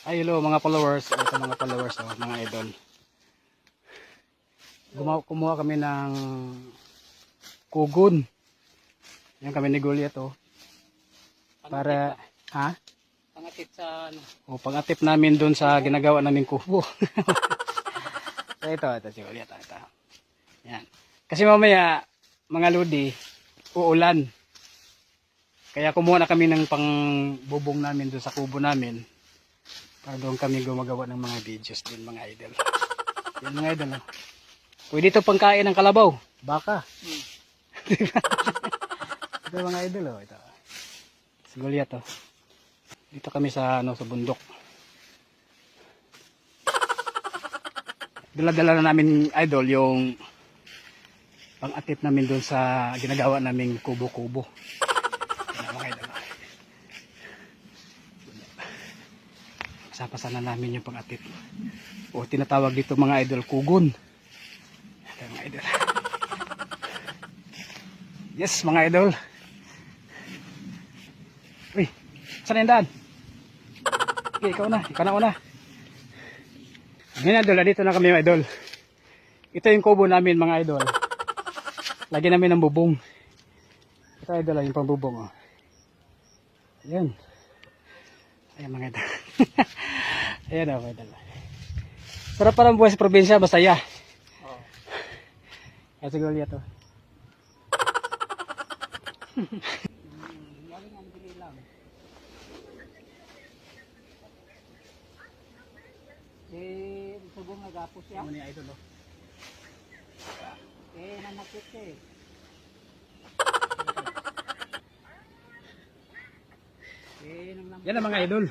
Ay, hello mga followers. Ito mga followers, oh, mga idol. Kumuha kami ng kugon. Yan kami ni Goliath, oh. Para, ha? Pangatip sa ano? O, pang-atip namin doon sa ginagawa naming kubo. ito si Goliath. Ito. Yan. Kasi mamaya, mga lodi, uulan. Kaya kumuha na kami ng pangbubong namin doon sa kubo namin. Para doon kami gumagawa ng mga videos din, mga idol. Yan mga idol, oh. Pwede ito pangkain ng kalabaw. Baka. Ito mga idol, oh. Ito. Si Goliath, oh. Dito kami sa sa bundok. Dala-dala na namin idol yung pang-atip namin doon sa ginagawa naming kubo-kubo. Kasapasa na namin yung pang-atip. O tinatawag dito mga idol, kugon. Ito mga idol. Yes mga idol. Uy, saan yung daan? Okay, ikaw na una. Ngayon idol, dito na kami mga idol. Ito yung kubo namin mga idol. Lagyan namin ng bubong. Ito idol, yung pang-bubong, oh. Ayan. Ayan mga idol. Ayan mga idol. Sarap parang buhay sa probinsya, masaya. Oo. Kaya siguro liya to. Galing ang bili lang. Subong nagapos siya. Ano ni idol, oh. Nanakit eh. Yan ang mga idol.